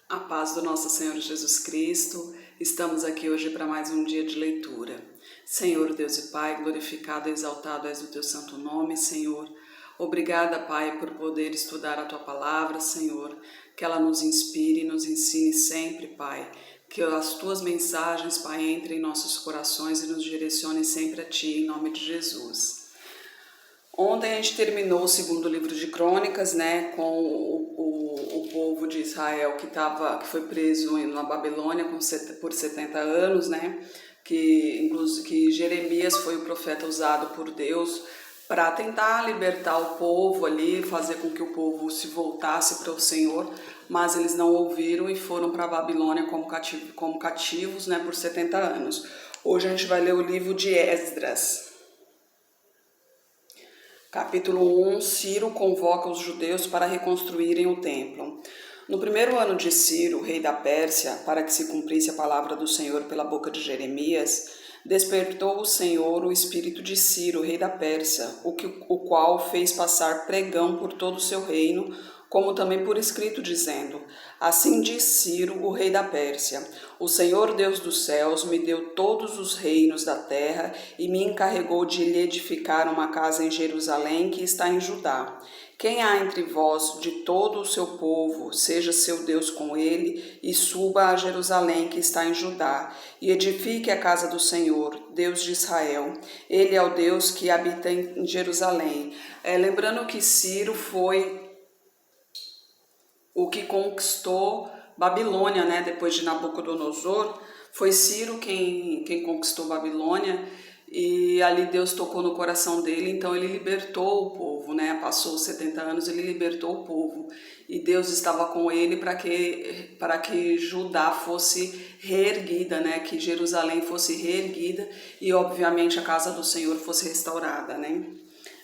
A paz do nosso Senhor Jesus Cristo, estamos aqui hoje para mais um dia de leitura. Senhor Deus e Pai, glorificado e exaltado és o teu santo nome, Senhor. Obrigada, Pai, por poder estudar a tua palavra, Senhor, que ela nos inspire e nos ensine sempre, Pai, que as tuas mensagens, Pai, entrem em nossos corações e nos direcionem sempre a ti, em nome de Jesus. Ontem a gente terminou o segundo livro de Crônicas, né, com o povo de Israel que foi preso na Babilônia por 70 anos, né, que Jeremias foi o profeta usado por Deus para tentar libertar o povo ali, fazer com que o povo se voltasse para o Senhor, mas eles não ouviram e foram para a Babilônia como cativos, né, por 70 anos. Hoje a gente vai ler o livro de Esdras. Capítulo 1, Ciro convoca os judeus para reconstruírem o templo. No primeiro ano de Ciro, rei da Pérsia, para que se cumprisse a palavra do Senhor pela boca de Jeremias, despertou o Senhor o espírito de Ciro, rei da Pérsia, o qual fez passar pregão por todo o seu reino, como também por escrito, dizendo: Assim diz Ciro, o rei da Pérsia: O Senhor Deus dos céus me deu todos os reinos da terra e me encarregou de lhe edificar uma casa em Jerusalém, que está em Judá. Quem há entre vós de todo o seu povo, seja seu Deus com ele, e suba a Jerusalém, que está em Judá, e edifique a casa do Senhor, Deus de Israel. Ele é o Deus que habita em Jerusalém. Lembrando que Ciro foi o que conquistou Babilônia, né? Depois de Nabucodonosor, foi Ciro quem conquistou Babilônia, e ali Deus tocou no coração dele, então ele libertou o povo, né? Passou os 70 anos, ele libertou o povo, e Deus estava com ele para que Judá fosse reerguida, né? Que Jerusalém fosse reerguida e obviamente a casa do Senhor fosse restaurada, né?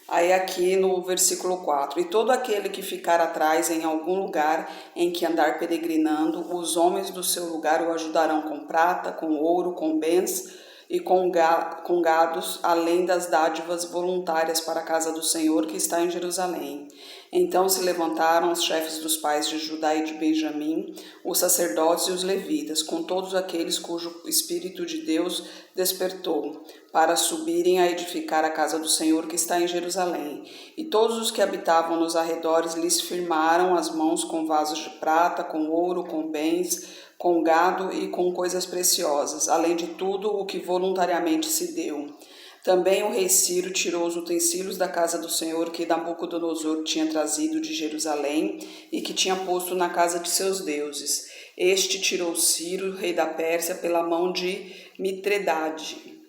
Aí aqui no versículo 4, e todo aquele que ficar atrás em algum lugar em que andar peregrinando, os homens do seu lugar o ajudarão com prata, com ouro, com bens e com gados, além das dádivas voluntárias para a casa do Senhor que está em Jerusalém. Então se levantaram os chefes dos pais de Judá e de Benjamim, os sacerdotes e os levitas, com todos aqueles cujo Espírito de Deus despertou, para subirem a edificar a casa do Senhor que está em Jerusalém. E todos os que habitavam nos arredores lhes firmaram as mãos com vasos de prata, com ouro, com bens, com gado e com coisas preciosas, além de tudo o que voluntariamente se deu. Também o rei Ciro tirou os utensílios da casa do Senhor que Nabucodonosor tinha trazido de Jerusalém e que tinha posto na casa de seus deuses. Este tirou Ciro, rei da Pérsia, pela mão de Mitredate,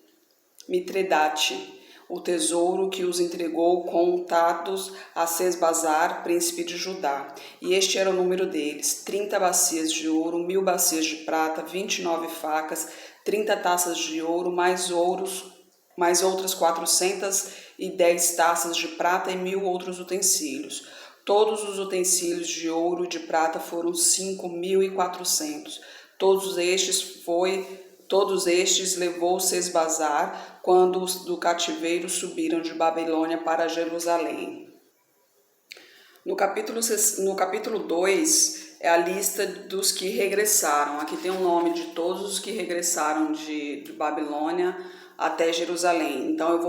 o tesouro que os entregou contados a Sesbazar, príncipe de Judá. E este era o número deles: 30 bacias de ouro, 1000 bacias de prata, 29 facas, 30 taças de ouro, mais outras 410 taças de prata e 1000 outros utensílios. Todos os utensílios de ouro e de prata foram 5.400. Todos estes levou Sesbazar quando os do cativeiro subiram de Babilônia para Jerusalém. No capítulo 2 é a lista dos que regressaram. Aqui tem o nome de todos os que regressaram de Babilônia até Jerusalém. Então eu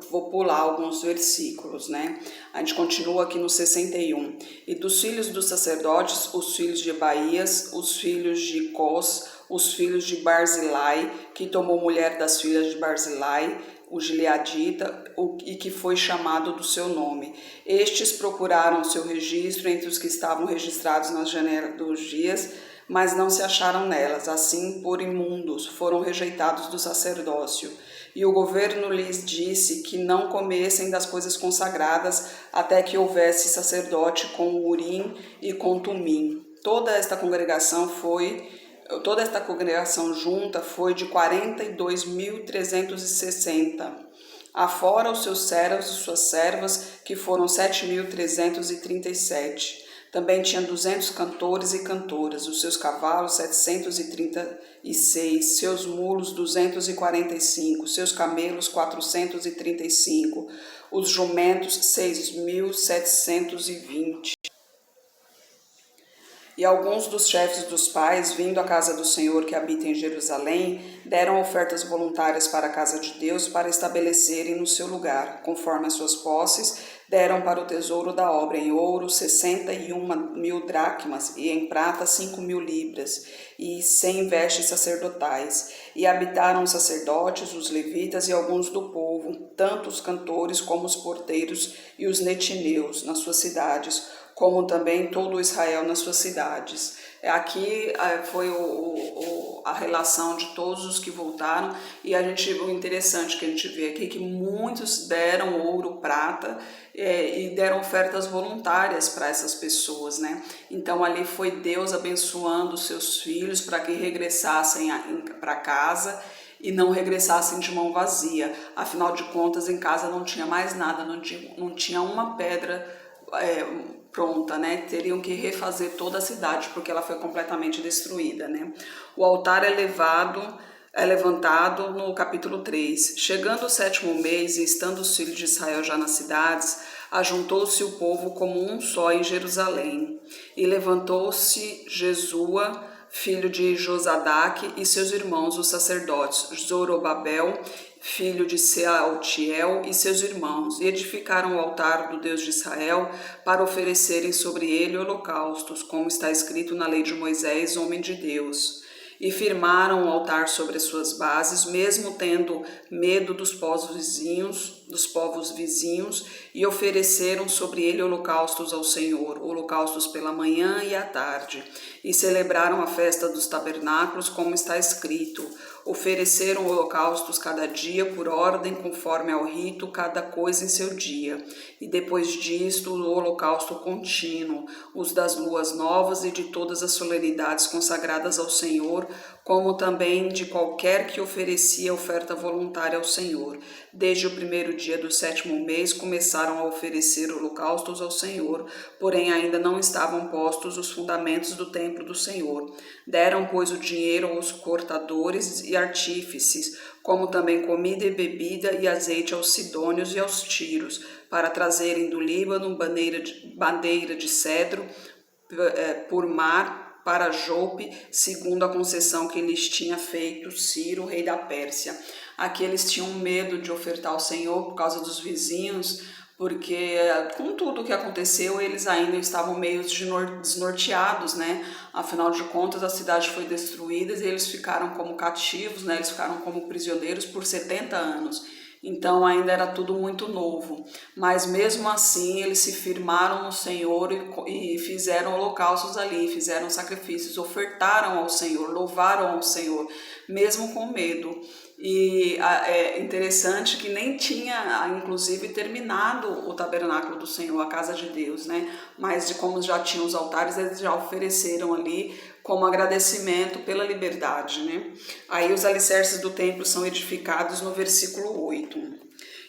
vou pular alguns versículos, né? A gente continua aqui no 61. E dos filhos dos sacerdotes, os filhos de Baías, os filhos de Cós, os filhos de Barzilai, que tomou mulher das filhas de Barzilai, o gileadita, e que foi chamado do seu nome. Estes procuraram seu registro entre os que estavam registrados nas janelas dos dias, mas não se acharam nelas. Assim, por imundos, foram rejeitados do sacerdócio. E o governo lhes disse que não comessem das coisas consagradas até que houvesse sacerdote com Urim e com Tumim. Toda esta congregação junta foi de 42.360, afora os seus servos e suas servas, que foram 7.337. Também tinha 200 cantores e cantoras, os seus cavalos 736, seus mulos 245, seus camelos 435, os jumentos 6.720. E alguns dos chefes dos pais, vindo à casa do Senhor que habita em Jerusalém, deram ofertas voluntárias para a casa de Deus para estabelecerem no seu lugar, conforme as suas posses, deram para o tesouro da obra em ouro 61.000 dracmas e em prata 5.000 libras e 100 vestes sacerdotais. E habitaram os sacerdotes, os levitas e alguns do povo, tanto os cantores como os porteiros e os netineus nas suas cidades, como também todo Israel nas suas cidades. Aqui foi a relação de todos os que voltaram, e o interessante que a gente vê aqui é que muitos deram ouro, prata, e deram ofertas voluntárias para essas pessoas, né? Então ali foi Deus abençoando os seus filhos para que regressassem para casa e não regressassem de mão vazia. Afinal de contas, em casa não tinha mais nada, não tinha uma pedra pronta, né? Teriam que refazer toda a cidade porque ela foi completamente destruída, né? O altar é levantado no capítulo 3. Chegando o 7º mês e estando os filhos de Israel já nas cidades, ajuntou-se o povo como um só em Jerusalém. E levantou-se Jesua, filho de Josadaque, e seus irmãos, os sacerdotes, Zorobabel, filho de Sealtiel, e seus irmãos, e edificaram o altar do Deus de Israel para oferecerem sobre ele holocaustos, como está escrito na lei de Moisés, homem de Deus. E firmaram o altar sobre as suas bases, mesmo tendo medo dos povos vizinhos, e ofereceram sobre ele holocaustos ao Senhor, holocaustos pela manhã e à tarde. E celebraram a festa dos tabernáculos, como está escrito: ofereceram holocaustos cada dia por ordem, conforme ao rito, cada coisa em seu dia. E depois disto, o holocausto contínuo, os das luas novas e de todas as solenidades consagradas ao Senhor, como também de qualquer que oferecia oferta voluntária ao Senhor. Desde o primeiro dia do 7º mês começaram a oferecer holocaustos ao Senhor, porém ainda não estavam postos os fundamentos do templo do Senhor. Deram, pois, o dinheiro aos cortadores e artífices, como também comida e bebida e azeite aos sidônios e aos tíros, para trazerem do Líbano bandeira de cedro por mar para Jope, segundo a concessão que lhes tinha feito Ciro, rei da Pérsia. Aqui eles tinham medo de ofertar ao Senhor por causa dos vizinhos, porque com tudo o que aconteceu, eles ainda estavam meio desnorteados, né? Afinal de contas, a cidade foi destruída e eles ficaram como cativos, né? Eles ficaram como prisioneiros por 70 anos. Então ainda era tudo muito novo, mas mesmo assim eles se firmaram no Senhor e fizeram holocaustos ali, fizeram sacrifícios, ofertaram ao Senhor, louvaram ao Senhor, mesmo com medo. E é interessante que nem tinha, inclusive, terminado o tabernáculo do Senhor, a casa de Deus, né? Mas como já tinham os altares, eles já ofereceram ali como agradecimento pela liberdade, né? Aí os alicerces do templo são edificados no versículo 8.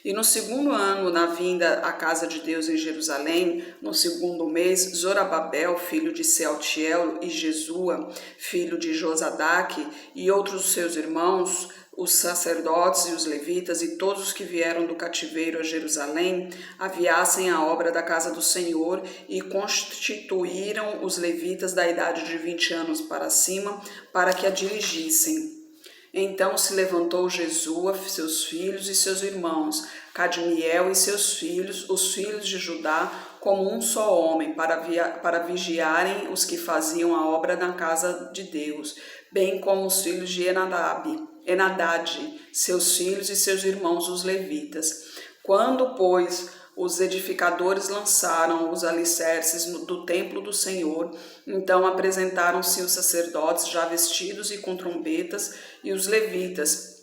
E no 2º ano, na vinda à casa de Deus em Jerusalém, no 2º mês, Zorobabel, filho de Sealtiel, e Jesua, filho de Josadaque, e outros seus irmãos, os sacerdotes e os levitas e todos os que vieram do cativeiro a Jerusalém, aviassem a obra da casa do Senhor e constituíram os levitas da idade de 20 anos para cima para que a dirigissem. Então se levantou Jesua, seus filhos e seus irmãos, Cadmiel e seus filhos, os filhos de Judá, como um só homem, para vigiarem os que faziam a obra na casa de Deus, bem como os filhos de Enadade, seus filhos e seus irmãos, os levitas. Quando, pois, os edificadores lançaram os alicerces do templo do Senhor, então apresentaram-se os sacerdotes já vestidos e com trombetas, e os levitas,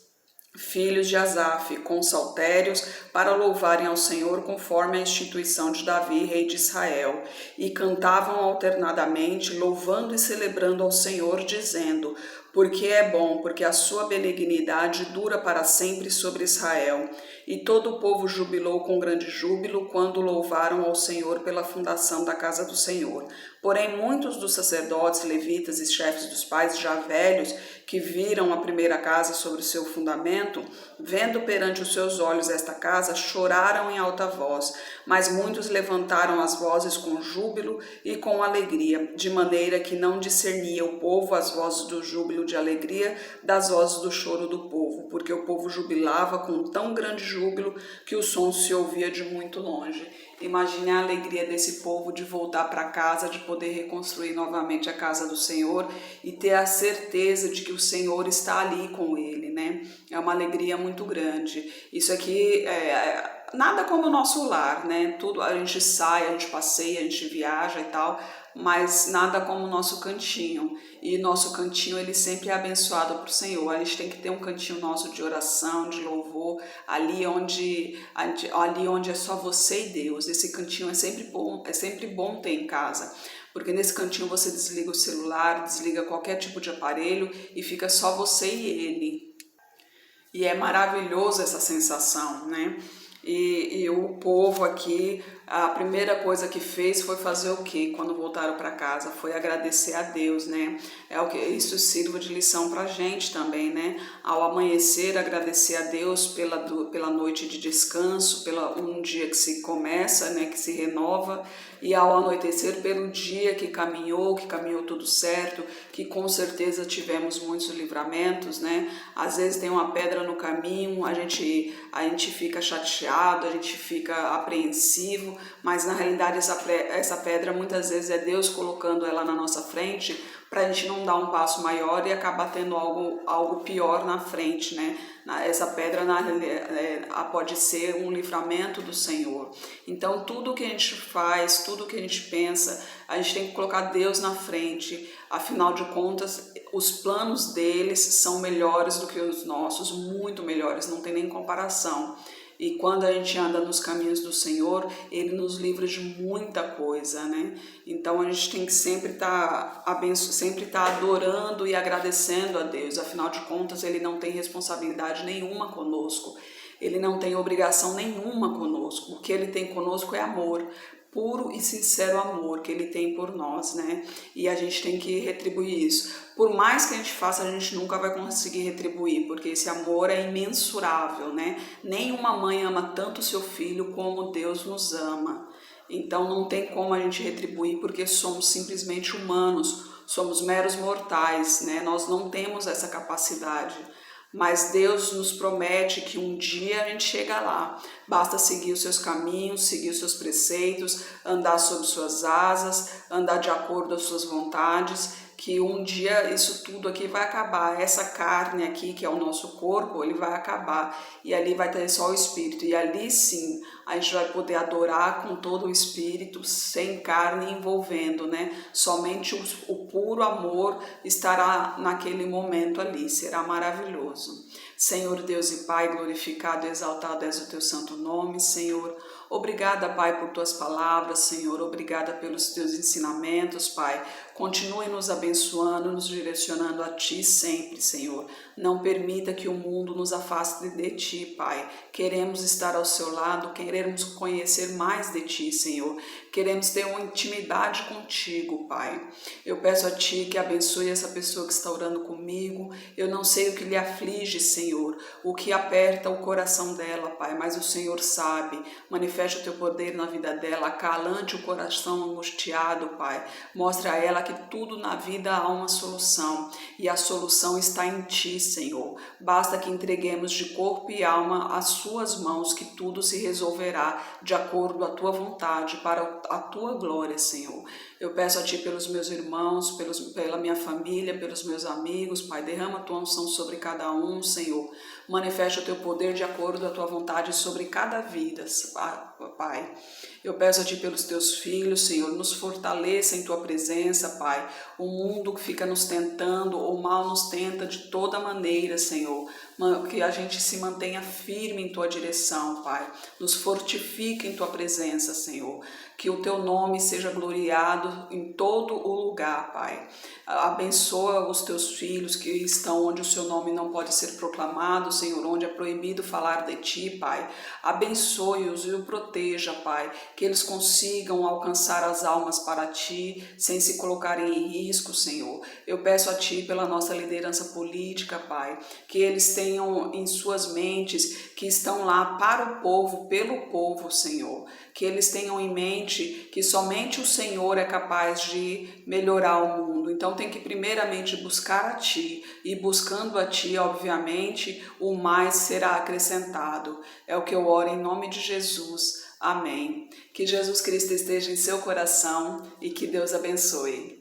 filhos de Asaf, com saltérios, para louvarem ao Senhor conforme a instituição de Davi, rei de Israel, e cantavam alternadamente, louvando e celebrando ao Senhor, dizendo: porque é bom, porque a sua benignidade dura para sempre sobre Israel. E todo o povo jubilou com grande júbilo quando louvaram ao Senhor pela fundação da casa do Senhor. Porém, muitos dos sacerdotes, levitas e chefes dos pais, já velhos, que viram a primeira casa sobre o seu fundamento, vendo perante os seus olhos esta casa, choraram em alta voz, mas muitos levantaram as vozes com júbilo e com alegria, de maneira que não discernia o povo as vozes do júbilo de alegria das vozes do choro do povo, porque o povo jubilava com tão grande júbilo que o som se ouvia de muito longe. Imagine a alegria desse povo de voltar para casa, de poder reconstruir novamente a casa do Senhor e ter a certeza de que o Senhor está ali com ele, né? É uma alegria muito grande. Isso aqui nada como o nosso lar, né? Tudo, a gente sai, a gente passeia, a gente viaja e tal, mas nada como o nosso cantinho. E nosso cantinho, ele sempre é abençoado por Senhor. A gente tem que ter um cantinho nosso de oração, de louvor, ali onde é só você e Deus. Esse cantinho é sempre bom ter em casa. Porque nesse cantinho você desliga o celular, desliga qualquer tipo de aparelho e fica só você e ele. E é maravilhoso essa sensação, né? E o povo aqui, a primeira coisa que fez foi fazer o quê? Quando voltaram para casa, foi agradecer a Deus, né? É o que isso sirva de lição para a gente também, né? Ao amanhecer, agradecer a Deus pela noite de descanso, pela um dia que se começa, né? Que se renova, e ao anoitecer pelo dia que caminhou tudo certo, que com certeza tivemos muitos livramentos, né? Às vezes tem uma pedra no caminho, a gente fica chateado, a gente fica apreensivo, mas na realidade essa pedra muitas vezes é Deus colocando ela na nossa frente para a gente não dar um passo maior e acabar tendo algo pior na frente, né? Essa pedra pode ser um livramento do Senhor. Então tudo que a gente faz, tudo que a gente pensa, a gente tem que colocar Deus na frente. Afinal de contas, os planos deles são melhores do que os nossos, muito melhores, não tem nem comparação. E quando a gente anda nos caminhos do Senhor, Ele nos livra de muita coisa, né? Então a gente tem que sempre estar adorando e agradecendo a Deus. Afinal de contas, Ele não tem responsabilidade nenhuma conosco. Ele não tem obrigação nenhuma conosco. O que Ele tem conosco é amor. Puro e sincero amor que Ele tem por nós, né? E a gente tem que retribuir isso. Por mais que a gente faça, a gente nunca vai conseguir retribuir, porque esse amor é imensurável, né? Nenhuma mãe ama tanto o seu filho como Deus nos ama. Então não tem como a gente retribuir, porque somos simplesmente humanos, somos meros mortais, né? Nós não temos essa capacidade. Mas Deus nos promete que um dia a gente chega lá. Basta seguir os seus caminhos, seguir os seus preceitos, andar sob suas asas, andar de acordo com as suas vontades, que um dia isso tudo aqui vai acabar. Essa carne aqui, que é o nosso corpo, ele vai acabar. E ali vai ter só o Espírito. E ali sim, a gente vai poder adorar com todo o Espírito, sem carne envolvendo, né? Somente o puro amor estará naquele momento ali. Será maravilhoso. Senhor Deus e Pai, glorificado e exaltado és o teu santo nome, Senhor. Obrigada, Pai, por tuas palavras, Senhor. Obrigada pelos teus ensinamentos, Pai. Continue nos abençoando, nos direcionando a Ti sempre, Senhor. Não permita que o mundo nos afaste de Ti, Pai. Queremos estar ao seu lado, queremos conhecer mais de Ti, Senhor. Queremos ter uma intimidade contigo, Pai. Eu peço a Ti que abençoe essa pessoa que está orando comigo. Eu não sei o que lhe aflige, Senhor, o que aperta o coração dela, Pai, mas o Senhor sabe. Manifeste o Teu poder na vida dela, acalante o coração angustiado, Pai. Mostra a ela que tudo na vida há uma solução, e a solução está em Ti, Senhor. Basta que entreguemos de corpo e alma às Suas mãos, que tudo se resolverá de acordo à Tua vontade, para a Tua glória, Senhor. Eu peço a Ti pelos meus irmãos, pela minha família, pelos meus amigos, Pai. Derrama a Tua unção sobre cada um, Senhor. Manifeste o Teu poder de acordo à Tua vontade sobre cada vida, Pai. Eu peço a Ti pelos Teus filhos, Senhor. Nos fortaleça em Tua presença, Pai. O mundo que fica nos tentando, o mal nos tenta de toda maneira, Senhor. Que a gente se mantenha firme em Tua direção, Pai. Nos fortifique em Tua presença, Senhor. Que o Teu nome seja gloriado em todo o lugar, Pai. Abençoa os Teus filhos que estão onde o Seu nome não pode ser proclamado, Senhor, onde é proibido falar de Ti, Pai. Abençoe-os e proteja, Pai, que eles consigam alcançar as almas para Ti, sem se colocarem em risco, Senhor. Eu peço a Ti pela nossa liderança política, Pai, que eles tenham em suas mentes que estão lá para o povo, pelo povo, Senhor. Que eles tenham em mente que somente o Senhor é capaz de melhorar o mundo. Então tem que primeiramente buscar a Ti, e buscando a Ti, obviamente, o mais será acrescentado. É o que eu oro em nome de Jesus. Amém. Que Jesus Cristo esteja em seu coração e que Deus abençoe.